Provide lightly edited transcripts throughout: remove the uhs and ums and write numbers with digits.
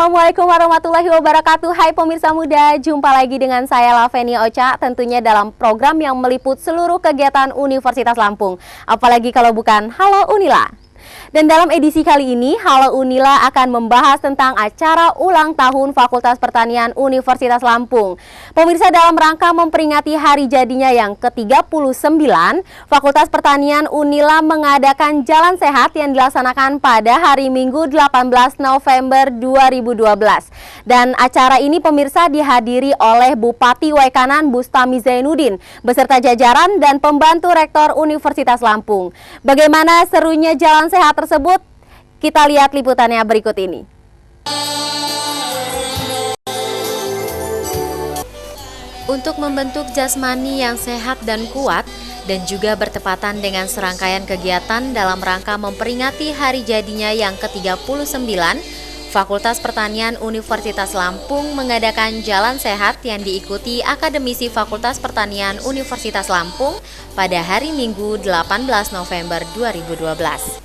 Assalamualaikum warahmatullahi wabarakatuh. Hai pemirsa muda, jumpa lagi dengan saya Lavenia Ocha, tentunya dalam program yang meliput seluruh kegiatan Universitas Lampung. Apalagi kalau bukan Halo Unila. Dan dalam edisi kali ini, Halo Unila akan membahas tentang acara ulang tahun Fakultas Pertanian Universitas Lampung. Pemirsa, dalam rangka memperingati hari jadinya yang ke-39, Fakultas Pertanian Unila mengadakan Jalan Sehat yang dilaksanakan pada hari Minggu 18 November 2012. Dan acara ini pemirsa dihadiri oleh Bupati Waikanan Bustami Zainuddin beserta jajaran dan pembantu Rektor Universitas Lampung. Bagaimana serunya Jalan Sehat tersebut? Kita lihat liputannya berikut ini. Untuk membentuk jasmani yang sehat dan kuat dan juga bertepatan dengan serangkaian kegiatan dalam rangka memperingati hari jadinya yang ke-39, Fakultas Pertanian Universitas Lampung mengadakan Jalan Sehat yang diikuti akademisi Fakultas Pertanian Universitas Lampung pada hari Minggu 18 November 2012.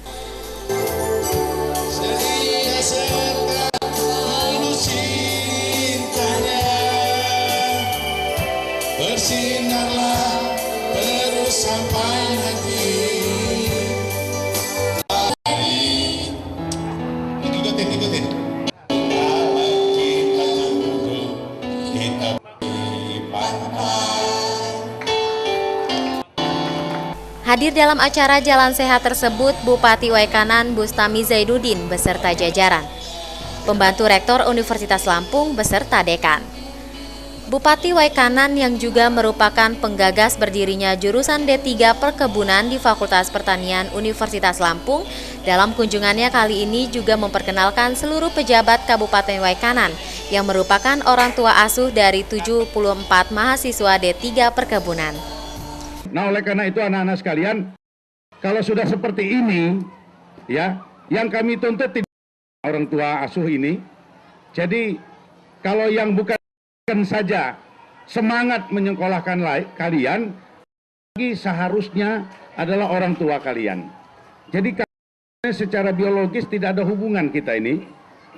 Bersinarlah terus sampai nanti. Ikutin. Kalau kita duduk, kita di pantai. Hadir dalam acara Jalan Sehat tersebut Bupati Waikanan Bustami Zainuddin beserta jajaran, pembantu Rektor Universitas Lampung beserta dekan. Bupati Waikanan yang juga merupakan penggagas berdirinya jurusan D3 Perkebunan di Fakultas Pertanian Universitas Lampung, dalam kunjungannya kali ini juga memperkenalkan seluruh pejabat Kabupaten Waikanan yang merupakan orang tua asuh dari 74 mahasiswa D3 Perkebunan. Nah, oleh karena itu anak-anak sekalian, kalau sudah seperti ini, ya, yang kami tuntut tidak orang tua asuh ini. Jadi, kalau yang bukan saja semangat menyekolahkan kalian, lagi seharusnya adalah orang tua kalian. Jadi secara biologis tidak ada hubungan kita ini,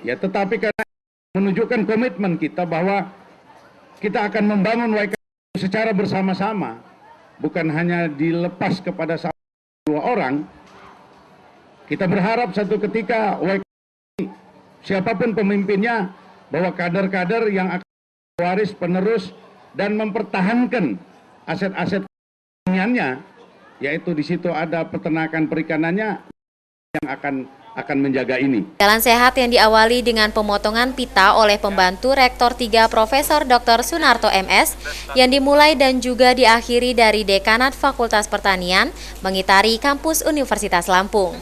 ya, tetapi karena menunjukkan komitmen kita bahwa kita akan membangun Waikanan secara bersama-sama, bukan hanya dilepas kepada satu dua orang. Kita berharap satu ketika Waikanan, siapapun pemimpinnya, bahwa kader-kader yang akan waris penerus dan mempertahankan aset-aset pertaniannya, yaitu di situ ada peternakan perikanannya yang akan menjaga ini. Jalan Sehat yang diawali dengan pemotongan pita oleh pembantu Rektor 3 Profesor Dr. Sunarto MS yang dimulai dan juga diakhiri dari Dekanat Fakultas Pertanian mengitari kampus Universitas Lampung.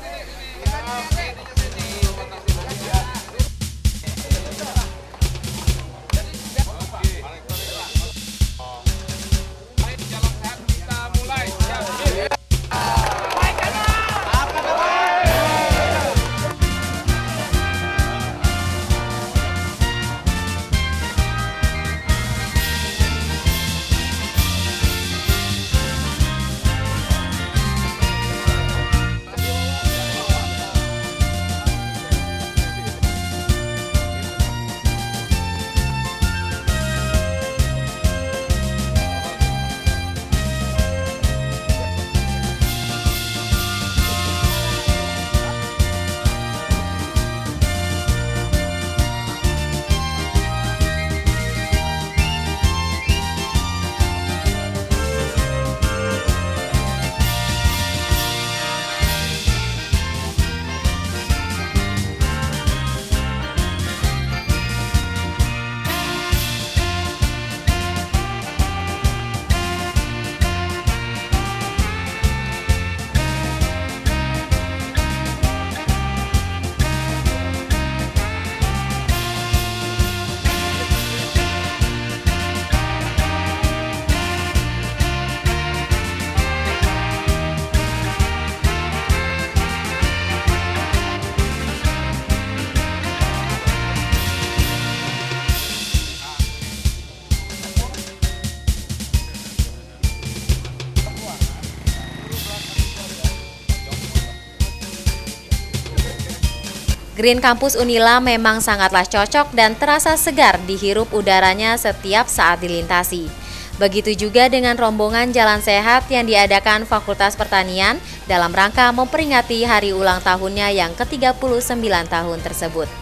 Green Campus Unila memang sangatlah cocok dan terasa segar dihirup udaranya setiap saat dilintasi. Begitu juga dengan rombongan jalan sehat yang diadakan Fakultas Pertanian dalam rangka memperingati hari ulang tahunnya yang ke-39 tahun tersebut.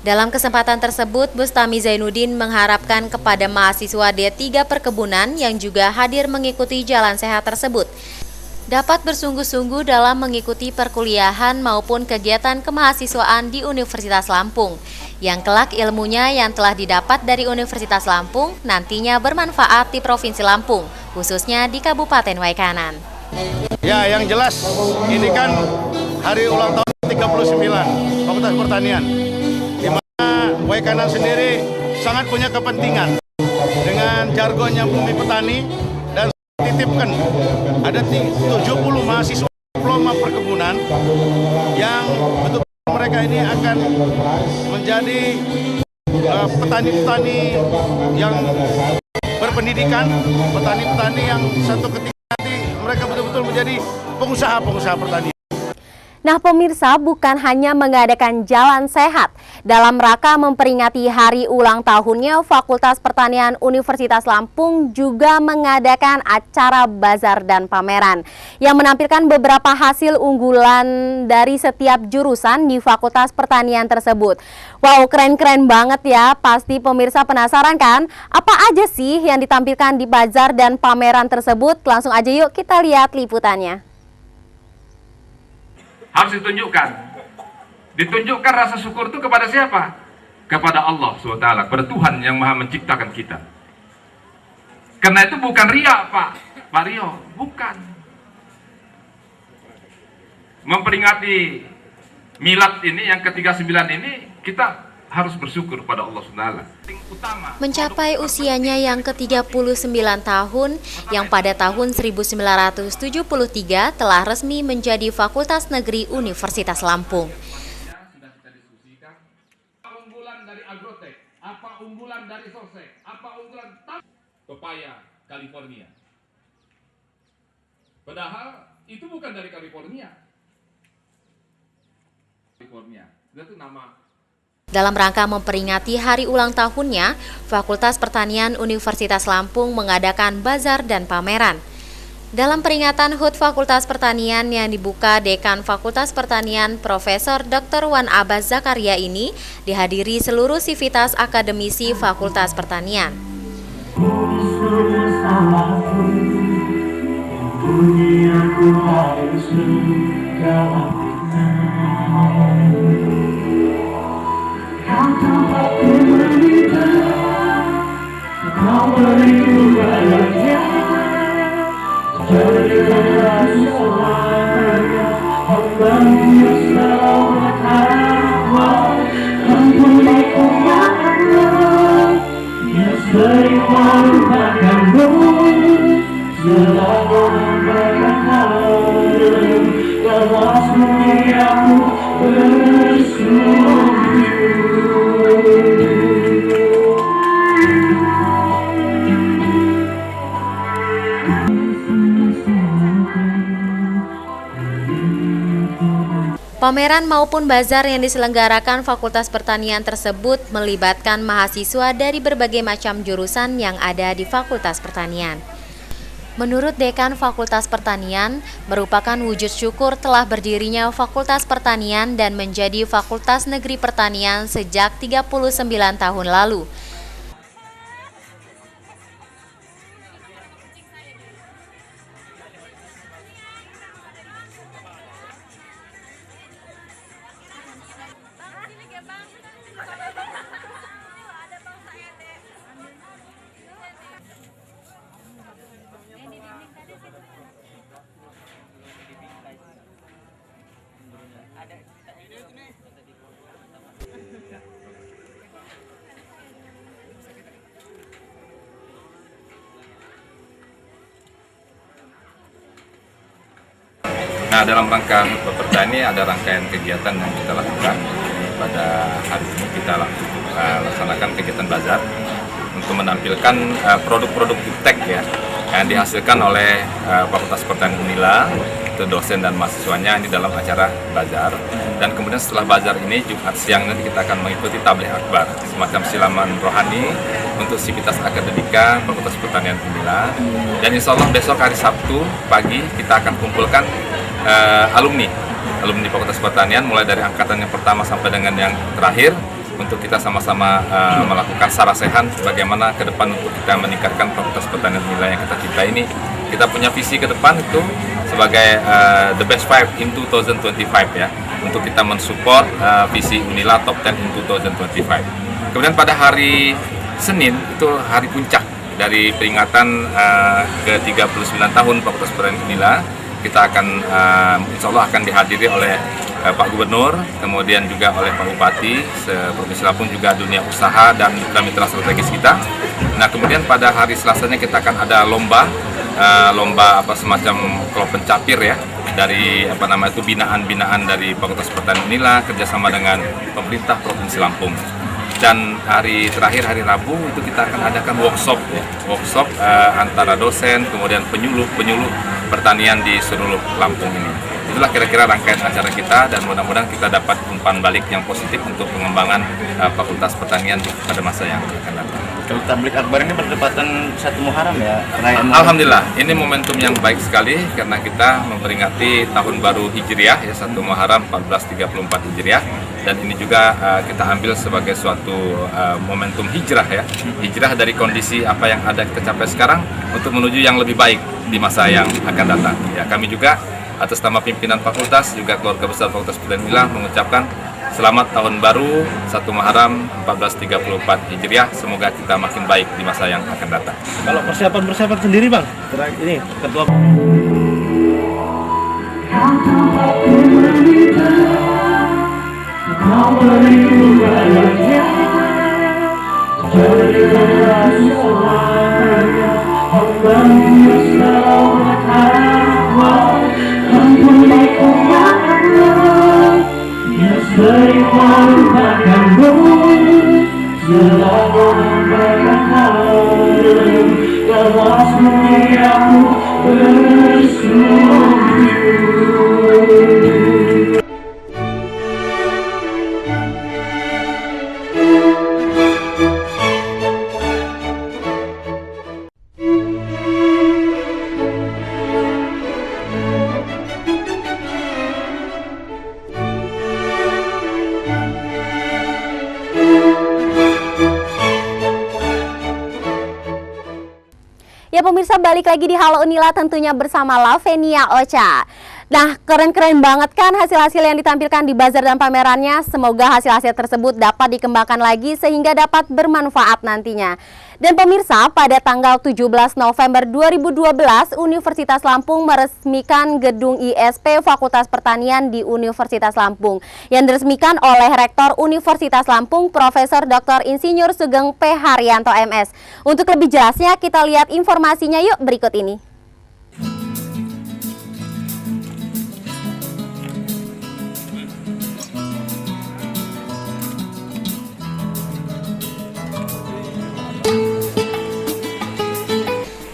Dalam kesempatan tersebut, Bustami Zainuddin mengharapkan kepada mahasiswa D3 Perkebunan yang juga hadir mengikuti jalan sehat tersebut dapat bersungguh-sungguh dalam mengikuti perkuliahan maupun kegiatan kemahasiswaan di Universitas Lampung, yang kelak ilmunya yang telah didapat dari Universitas Lampung nantinya bermanfaat di Provinsi Lampung, khususnya di Kabupaten Waikanan. Ya, yang jelas ini kan hari ulang tahun 39 Fakultas Pertanian. Waikanan sendiri sangat punya kepentingan dengan jargonnya Bumi Petani, dan titipkan ada 70 mahasiswa diploma perkebunan yang betul-betul mereka ini akan menjadi petani-petani yang berpendidikan, petani-petani yang satu ketika nanti mereka betul-betul menjadi pengusaha-pengusaha pertanian. Nah pemirsa, bukan hanya mengadakan jalan sehat, dalam rangka memperingati hari ulang tahunnya Fakultas Pertanian Universitas Lampung juga mengadakan acara bazar dan pameran yang menampilkan beberapa hasil unggulan dari setiap jurusan di Fakultas Pertanian tersebut. Wow, keren-keren banget ya, pasti pemirsa penasaran kan? Apa aja sih yang ditampilkan di bazar dan pameran tersebut? Langsung aja yuk kita lihat liputannya. Harus ditunjukkan rasa syukur itu kepada siapa? Kepada Allah SWT, kepada Tuhan yang Maha menciptakan kita. Karena itu bukan riya, Pak Rio, bukan. Memperingati milad ini yang ke-39 ini, kita harus bersyukur pada Allah SWT. Mencapai usianya yang ke-39 tahun, yang pada tahun 1973 telah resmi menjadi Fakultas Negeri Universitas Lampung. Sudah kita diskusikan, apa unggulan dari Agrotek, apa unggulan dari Sosek, apa unggulan pepaya California. Padahal itu bukan dari California. Itu nama. Dalam rangka memperingati hari ulang tahunnya, Fakultas Pertanian Universitas Lampung mengadakan bazar dan pameran. Dalam peringatan HUT Fakultas Pertanian yang dibuka Dekan Fakultas Pertanian Profesor Dr. Wan Abbas Zakaria ini dihadiri seluruh sivitas akademisi Fakultas Pertanian. Pameran maupun bazar yang diselenggarakan Fakultas Pertanian tersebut melibatkan mahasiswa dari berbagai macam jurusan yang ada di Fakultas Pertanian. Menurut Dekan Fakultas Pertanian, merupakan wujud syukur telah berdirinya Fakultas Pertanian dan menjadi Fakultas Negeri Pertanian sejak 39 tahun lalu. Nah, dalam rangka Pertani ada rangkaian kegiatan yang kita lakukan. Pada hari ini kita laksanakan kegiatan bazar untuk menampilkan produk-produk iptek ya yang dihasilkan oleh Fakultas Pertanian Unila, itu dosen dan mahasiswanya ini dalam acara bazar. Dan kemudian setelah bazar ini Jumat siang nanti kita akan mengikuti tabligh akbar, semacam silaman rohani untuk sivitas akademika Fakultas Pertanian Unila. Dan insya Allah besok hari Sabtu pagi kita akan kumpulkan alumni Fakultas Pertanian mulai dari angkatan yang pertama sampai dengan yang terakhir untuk kita sama-sama melakukan sarasehan bagaimana ke depan untuk kita meningkatkan Fakultas Pertanian Unila yang kita cintai ini. Kita punya visi ke depan itu sebagai the best 5 in 2025 ya, untuk kita mensupport visi Unila top 10 in 2025. Kemudian pada hari Senin itu hari puncak dari peringatan ke-39 tahun Fakultas Pertanian Unila. Kita akan insya Allah akan dihadiri oleh Pak Gubernur, kemudian juga oleh Pak Bupati, Provinsi Lampung, juga dunia usaha dan mitra strategis kita. Nah, kemudian pada hari Selasanya kita akan ada lomba semacam klub pencapir ya, dari binaan-binaan dari Fakultas Pertanian Unila kerjasama dengan pemerintah Provinsi Lampung. Dan hari terakhir, hari Rabu, itu kita akan adakan workshop antara dosen, kemudian penyuluh pertanian di seluruh Lampung ini. Itulah kira-kira rangkaian acara kita, dan mudah-mudahan kita dapat umpan balik yang positif untuk pengembangan Fakultas Pertanian pada masa yang akan datang. Kalau tabligh akbar ini bertepatan 1 Muharram ya? Alhamdulillah, ini momentum yang baik sekali karena kita memperingati tahun baru Hijriah ya, 1 Muharram 1434 Hijriah, dan ini juga kita ambil sebagai suatu momentum hijrah ya. Hijrah dari kondisi apa yang ada kita capai sekarang untuk menuju yang lebih baik di masa yang akan datang. Ya, kami juga atas nama pimpinan fakultas juga keluarga besar Fakultas Pertanian Unila mengucapkan selamat tahun baru 1 Muharram 1434 Hijriah. Semoga kita makin baik di masa yang akan datang. Kalau persiapan sendiri Bang, ini ketua Ya pemirsa, balik lagi di Halo Unila tentunya bersama Lavenia Ocha. Nah, keren-keren banget kan hasil-hasil yang ditampilkan di bazar dan pamerannya. Semoga hasil-hasil tersebut dapat dikembangkan lagi sehingga dapat bermanfaat nantinya. Dan pemirsa, pada tanggal 17 November 2012, Universitas Lampung meresmikan gedung ISP Fakultas Pertanian di Universitas Lampung yang diresmikan oleh Rektor Universitas Lampung, Profesor Dr. Insinyur Sugeng P. Haryanto MS. Untuk lebih jelasnya, kita lihat informasinya yuk berikut ini.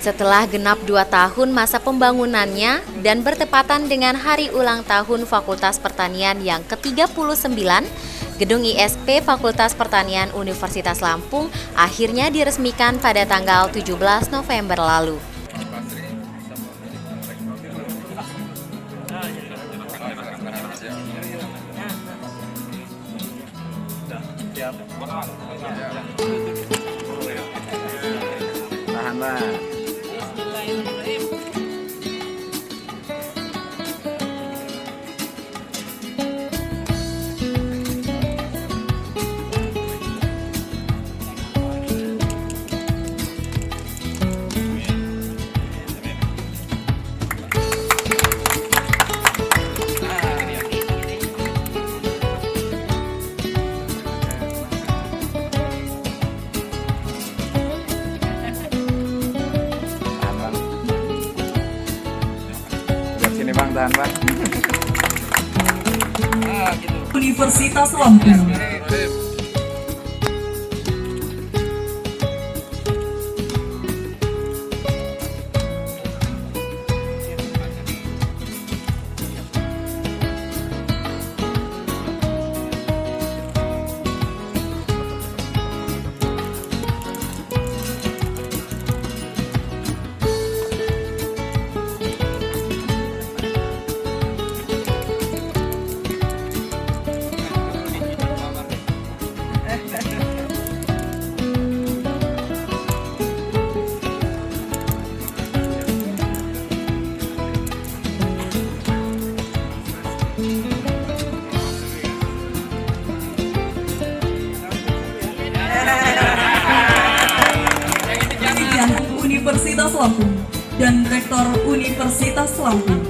Setelah genap 2 tahun masa pembangunannya dan bertepatan dengan hari ulang tahun Fakultas Pertanian yang ke-39, Gedung ISP Fakultas Pertanian Universitas Lampung akhirnya diresmikan pada tanggal 17 November lalu. Tahan, Mbak. Sini Bang, tahan Bang. Universitas Lampung. Universitas Lampung dan Rektor Universitas Lampung.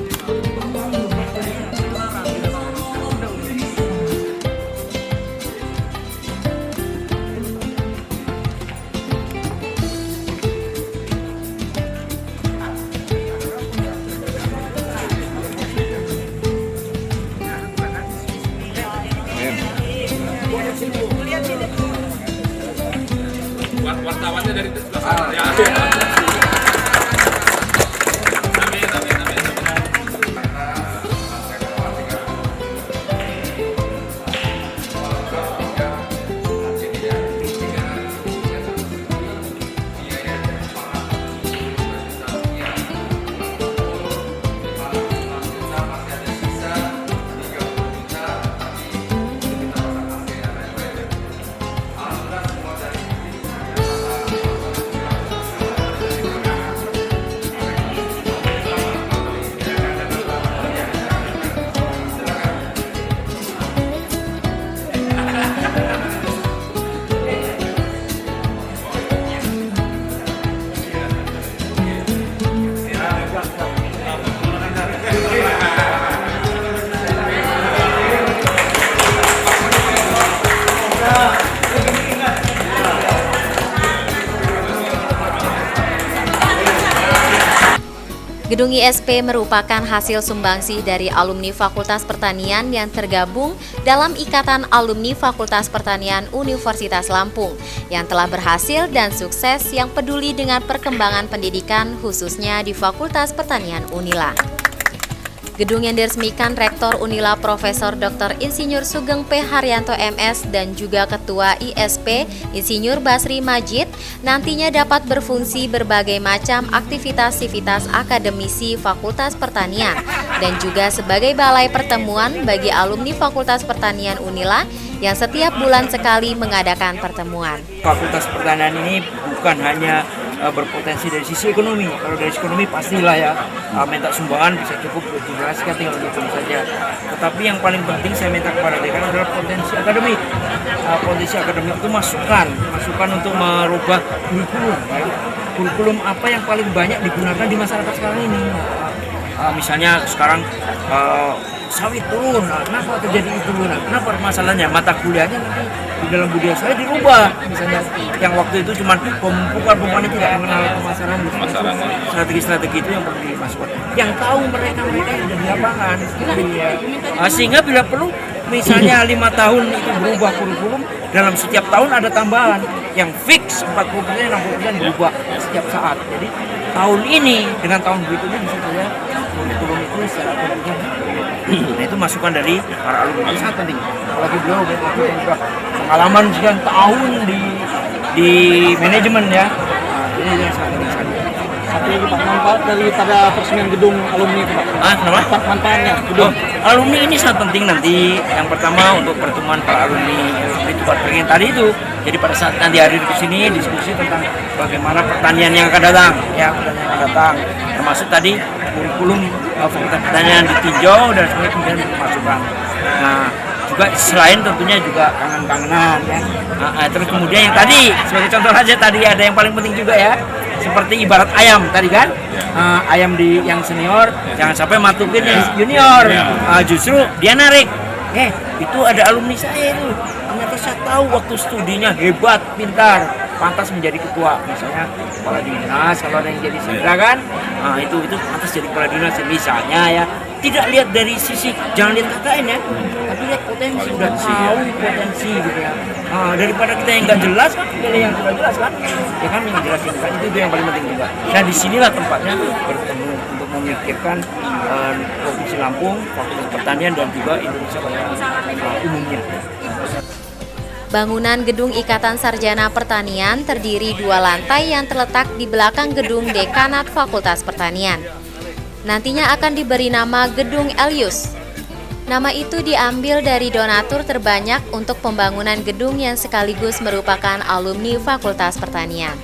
Wartawannya dari sebelah Gedung ISP merupakan hasil sumbangsih dari alumni Fakultas Pertanian yang tergabung dalam Ikatan Alumni Fakultas Pertanian Universitas Lampung yang telah berhasil dan sukses yang peduli dengan perkembangan pendidikan khususnya di Fakultas Pertanian Unila. Gedung yang diresmikan Rektor Unila Profesor Dr. Insinyur Sugeng P. Haryanto MS dan juga Ketua ISP Insinyur Basri Majid nantinya dapat berfungsi berbagai macam aktivitas-aktivitas akademisi Fakultas Pertanian dan juga sebagai balai pertemuan bagi alumni Fakultas Pertanian Unila yang setiap bulan sekali mengadakan pertemuan. Fakultas Pertanian ini bukan hanya berpotensi dari sisi ekonomi. Kalau dari sisi ekonomi pastilah ya minta sumbangan bisa cukup dijelaskan tinggal gitu saja. Tetapi yang paling penting saya minta kepada dekan adalah potensi akademik. Potensi akademik itu masukan untuk merubah kurikulum. Ya. Kurikulum apa yang paling banyak digunakan di masyarakat sekarang ini? Misalnya sekarang sawit turun, kenapa terjadi itu? Kenapa masalahnya? Mata kuliahnya nanti di dalam budaya saya dirubah. Misalnya yang waktu itu cuma pemupukan tidak mengenal pemasaran. Strategi-strategi itu yang perlu dimasukkan. Yang tahu mereka yang ada di lapangan. Sehingga bila perlu misalnya 5 tahun itu berubah kurikulum, dalam setiap tahun ada tambahan yang fix 40%, 60% berubah setiap saat. Jadi tahun ini dengan tahun berikutnya bisa saja kurikulum itu secara tentunya. Nah itu masukan dari para alumni itu sangat penting. Apalagi beliau sudah pengalaman sekian tahun di manajemen ya. Nah, ini yang sangat penting sekali. Satu lagi Pak, manfaat daripada peresmian gedung alumni itu Pak. Kenapa? Manfaatnya gedung. Alumni ini sangat penting nanti. Yang pertama untuk pertemuan para alumni seperti tempat pengen tadi itu. Jadi pada saat nanti hadir di sini diskusi tentang bagaimana pertanian yang akan datang, ya pertanian yang akan datang. Termasuk tadi kurikulum fakultas pertanian ditinjau dan kemudian dimasukkan. Nah juga selain tentunya juga kangen-kangenan ya. Terus kemudian yang tadi sebagai contoh aja tadi ada yang paling penting juga ya. Seperti ibarat ayam tadi kan, ayam di yang senior jangan sampai matukin yang junior, justru dia narik. Itu ada alumni saya itu, ternyata saya tahu waktu studinya hebat, pintar, pantas menjadi ketua, misalnya kepala dinas kalau ada yang jadi sentra kan, itu pantas jadi kepala dinas misalnya ya. Tidak lihat dari sisi, jangan lihat KKN ya, tapi lihat potensi, udah tahu potensi gitu ya. Daripada kita yang nggak jelas kan, pilih yang sudah jelas kan, ya kan yang jelas kan itu yang paling penting juga. Nah disinilah tempatnya bertemu untuk memikirkan Provinsi Lampung, Fakultas Pertanian dan juga Indonesia pada umumnya. Bangunan gedung Ikatan Sarjana Pertanian terdiri 2 lantai yang terletak di belakang gedung Dekanat Fakultas Pertanian. Nantinya akan diberi nama Gedung Elius. Nama itu diambil dari donatur terbanyak untuk pembangunan gedung yang sekaligus merupakan alumni Fakultas Pertanian.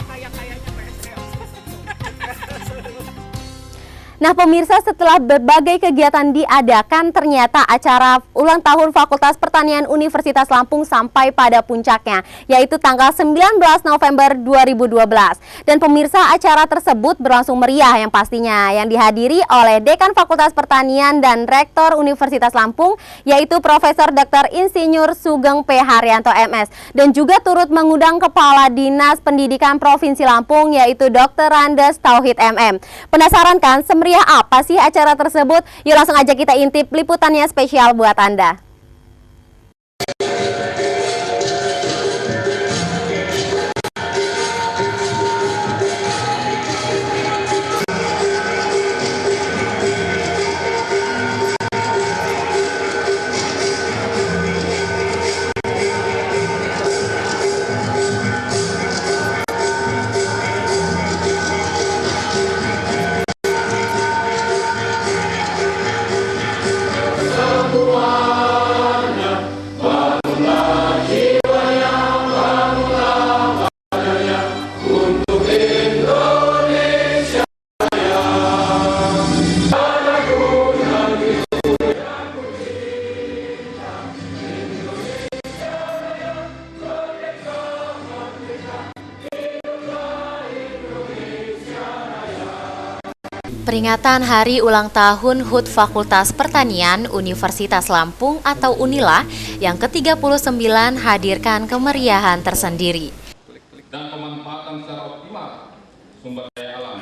Nah pemirsa, setelah berbagai kegiatan diadakan, ternyata acara ulang tahun Fakultas Pertanian Universitas Lampung sampai pada puncaknya, yaitu tanggal 19 November 2012. Dan pemirsa, acara tersebut berlangsung meriah yang pastinya, yang dihadiri oleh Dekan Fakultas Pertanian dan Rektor Universitas Lampung, yaitu Profesor Dr. Insinyur Sugeng P. Haryanto MS. Dan juga turut mengundang Kepala Dinas Pendidikan Provinsi Lampung, yaitu Dr. Randes Tauhid MM. Penasaran kan semeriah apa sih acara tersebut? Yuk langsung aja kita intip liputannya spesial buat Anda. Peringatan Hari Ulang Tahun HUT Fakultas Pertanian Universitas Lampung atau UNILA yang ke-39 hadirkan kemeriahan tersendiri. Dan pemanfaatan secara optimal sumber daya alam.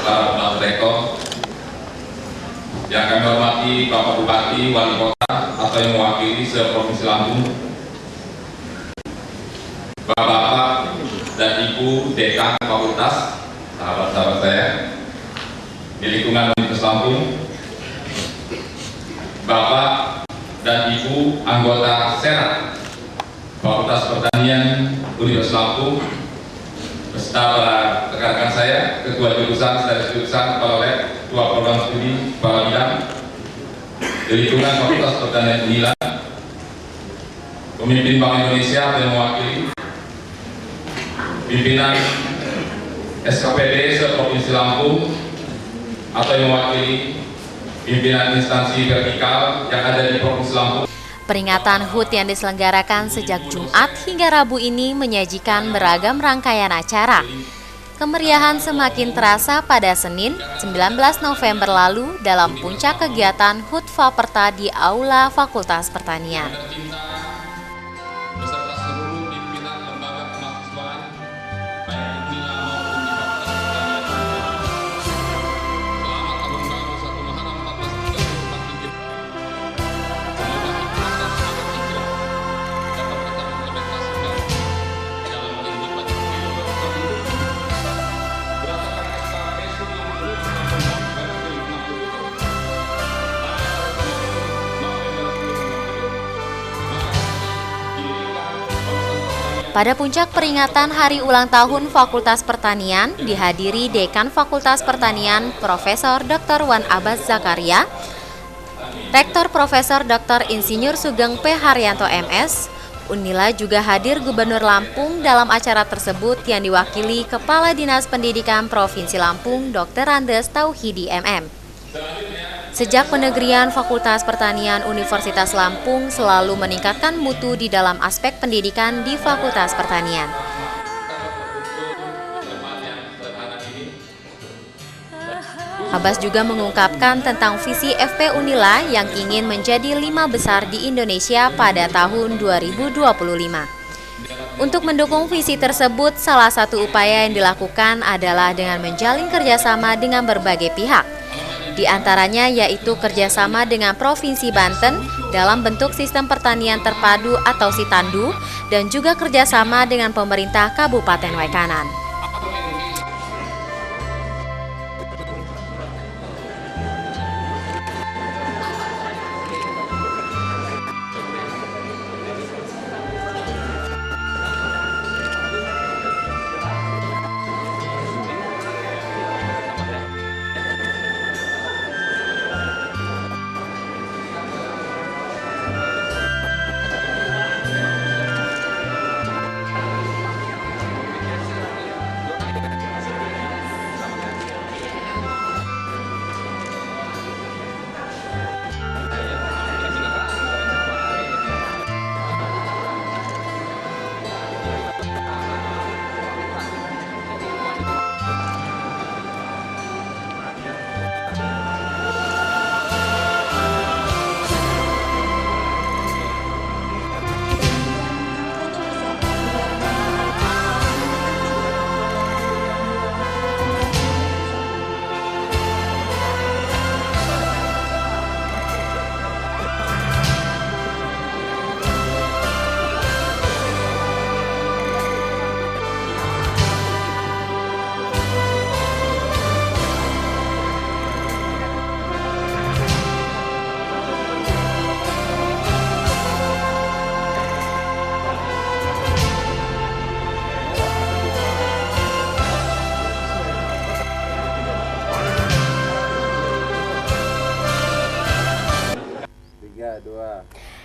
Para rektor yang kami hormati Bapak Bupati, Wali Kota atau yang mewakili se-Provinsi Lampung, Bapak-bapak dan Ibu Dekan Fakultas, sahabat-sahabat saya di lingkungan Universitas Lampung, Bapak dan Ibu anggota Senat Fakultas Pertanian Universitas Lampung, beserta para rekan-rekan saya, ketua jurusan, dari jurusan, kepala lab, ketua program studi, kepala bidang di lingkungan Fakultas Pertanian UNILA, pemimpin Bank Indonesia yang mewakili, pimpinan SKPD se-Provinsi Lampung atau yang mewakili pimpinan instansi vertikal yang ada di Provinsi Lampung. Peringatan HUT yang diselenggarakan sejak Jumat hingga Rabu ini menyajikan beragam rangkaian acara. Kemeriahan semakin terasa pada Senin 19 November lalu dalam puncak kegiatan HUT Faperta di Aula Fakultas Pertanian. Beserta seluruh pimpinan lembaga kemahasiswaan, baik UNILA maupun di Fakultas Pertanian. Selamat Tahun Baru 1 Muharram 1444 Hijriah dapat kita implementasikan dalam kehidupan berasakan Pada puncak peringatan Hari Ulang Tahun Fakultas Pertanian dihadiri Dekan Fakultas Pertanian Profesor Dr. Wan Abbas Zakaria, Rektor Profesor Dr. Insinyur Sugeng P. Haryanto MS. Unila juga hadir Gubernur Lampung dalam acara tersebut yang diwakili Kepala Dinas Pendidikan Provinsi Lampung Dr. Andes Tauhidi MM. Sejak penegrian Fakultas Pertanian Universitas Lampung selalu meningkatkan mutu di dalam aspek pendidikan di Fakultas Pertanian. Abbas juga mengungkapkan tentang visi FP Unila yang ingin menjadi 5 besar di Indonesia pada tahun 2025. Untuk mendukung visi tersebut, salah satu upaya yang dilakukan adalah dengan menjalin kerjasama dengan berbagai pihak. Di antaranya yaitu kerjasama dengan Provinsi Banten dalam bentuk sistem pertanian terpadu atau Sitandu dan juga kerjasama dengan pemerintah Kabupaten Waikanan.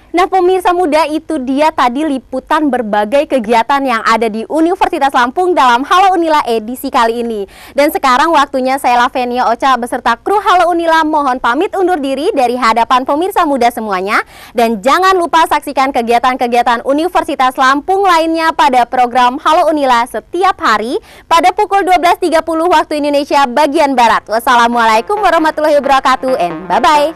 Nah pemirsa muda, itu dia tadi liputan berbagai kegiatan yang ada di Universitas Lampung dalam Halo Unila edisi kali ini. Dan sekarang waktunya saya Lavenia Ocha beserta kru Halo Unila mohon pamit undur diri dari hadapan pemirsa muda semuanya. Dan jangan lupa saksikan kegiatan-kegiatan Universitas Lampung lainnya pada program Halo Unila setiap hari pada pukul 12.30 waktu Indonesia bagian Barat. Wassalamualaikum warahmatullahi wabarakatuh and bye-bye.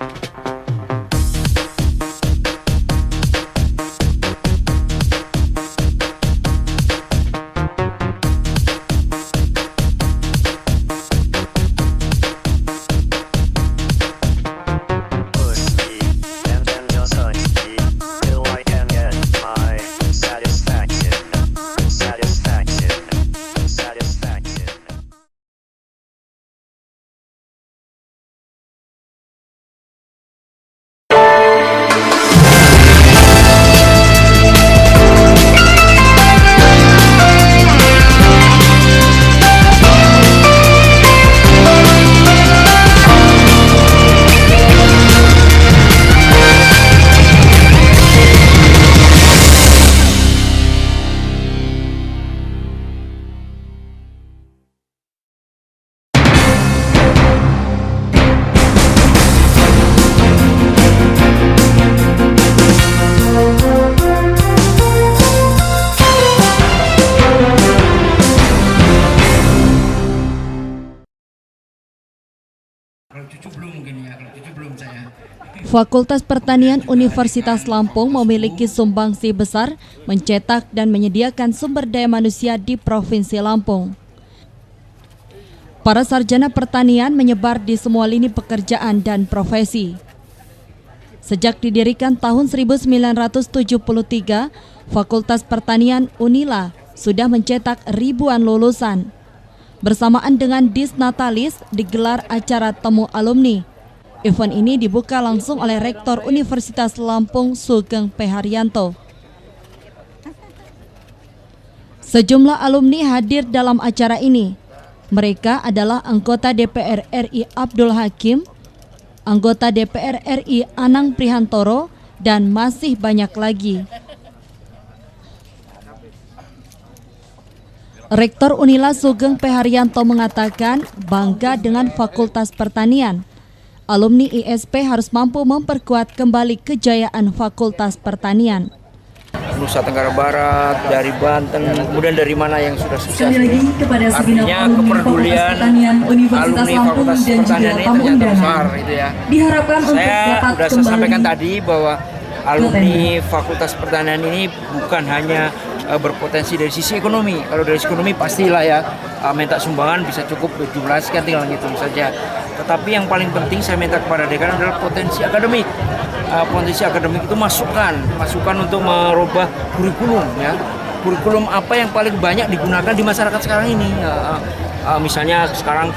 Fakultas Pertanian Universitas Lampung memiliki sumbangsi besar mencetak dan menyediakan sumber daya manusia di Provinsi Lampung. Para sarjana pertanian menyebar di semua lini pekerjaan dan profesi. Sejak didirikan tahun 1973, Fakultas Pertanian Unila sudah mencetak ribuan lulusan. Bersamaan dengan Disnatalis digelar acara Temu Alumni. Event ini dibuka langsung oleh Rektor Universitas Lampung Sugeng P. Haryanto. Sejumlah alumni hadir dalam acara ini. Mereka adalah anggota DPR RI Abdul Hakim, anggota DPR RI Anang Prihantoro, dan masih banyak lagi. Rektor Unila Sugeng P. Haryanto mengatakan bangga dengan Fakultas Pertanian. Alumni ISP harus mampu memperkuat kembali kejayaan Fakultas Pertanian. Nusa Tenggara Barat, dari Banten, kemudian dari mana yang sudah sukses. Sekali lagi kepada segenap Artinya alumni kepedulian Universitas alumni Lampung Fakultas dan juga Pertanian ini tamu ternyata undangan besar gitu ya. diharapkan untuk Saya dapat sudah kembali sampaikan tadi bahwa alumni Fakultas Pertanian ini bukan hanya berpotensi dari sisi ekonomi. Kalau dari sisi ekonomi pastilah ya minta sumbangan bisa cukup jumlah sekian, tinggal ngitung saja. Tetapi yang paling penting saya minta kepada dekan adalah potensi akademik. Potensi akademik itu masukan untuk merubah kurikulum ya. Kurikulum apa yang paling banyak digunakan di masyarakat sekarang ini? Misalnya sekarang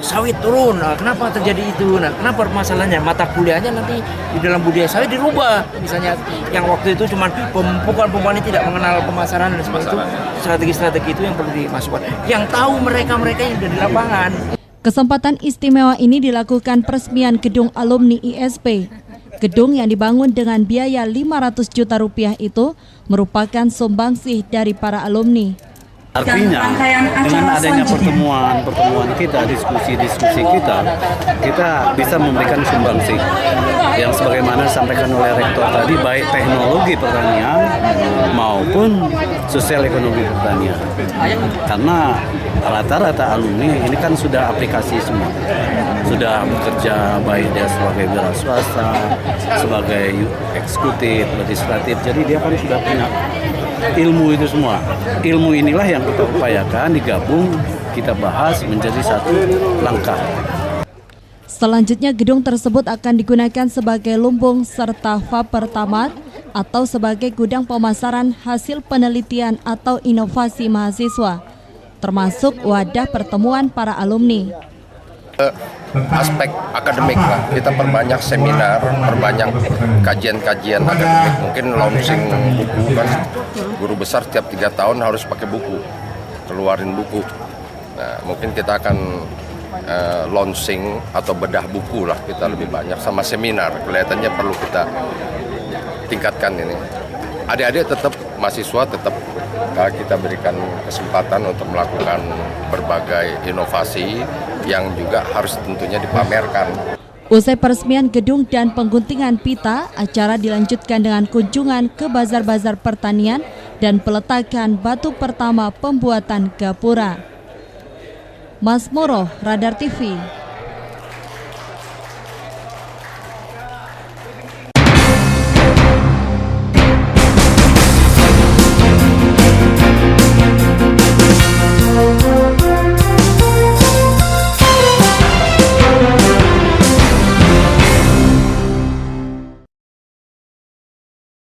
sawit turun, kenapa terjadi itu? Nah, kenapa masalahnya? Mata kuliahnya nanti di dalam budaya sawit dirubah. Misalnya yang waktu itu cuma pemupukan tidak mengenal pemasaran dan sebagainya, itu strategi-strategi itu yang perlu dimasukkan. Yang tahu mereka yang ada di lapangan. Kesempatan istimewa ini dilakukan peresmian gedung alumni ISP. Gedung yang dibangun dengan biaya 500 juta rupiah itu merupakan sumbangsih dari para alumni. Artinya dengan adanya pertemuan kita, diskusi kita bisa memberikan sumbangsih yang sebagaimana disampaikan oleh rektor tadi, baik teknologi pertanian maupun sosial ekonomi pertanian. Karena rata-rata alumni ini kan sudah aplikasi semua, sudah bekerja baik dia sebagai wira swasta, sebagai eksekutif, legislatif, jadi dia kan sudah punya ilmu itu semua. Ilmu inilah yang kita upayakan digabung, kita bahas menjadi satu langkah. Selanjutnya gedung tersebut akan digunakan sebagai lumbung serta fab pertama atau sebagai gudang pemasaran hasil penelitian atau inovasi mahasiswa, termasuk wadah pertemuan para alumni. Aspek akademik lah, kita perbanyak seminar, perbanyak kajian-kajian akademik. Mungkin launching buku kan, guru besar setiap 3 tahun harus pakai buku, keluarin buku. Nah, mungkin kita akan launching atau bedah buku lah, kita lebih banyak sama seminar. Kelihatannya perlu kita tingkatkan ini. Adik-adik tetap, mahasiswa tetap kita berikan kesempatan untuk melakukan berbagai inovasi yang juga harus tentunya dipamerkan. Usai peresmian gedung dan pengguntingan pita, acara dilanjutkan dengan kunjungan ke bazar-bazar pertanian dan peletakan batu pertama pembuatan gapura. Mas Moro, Radar TV.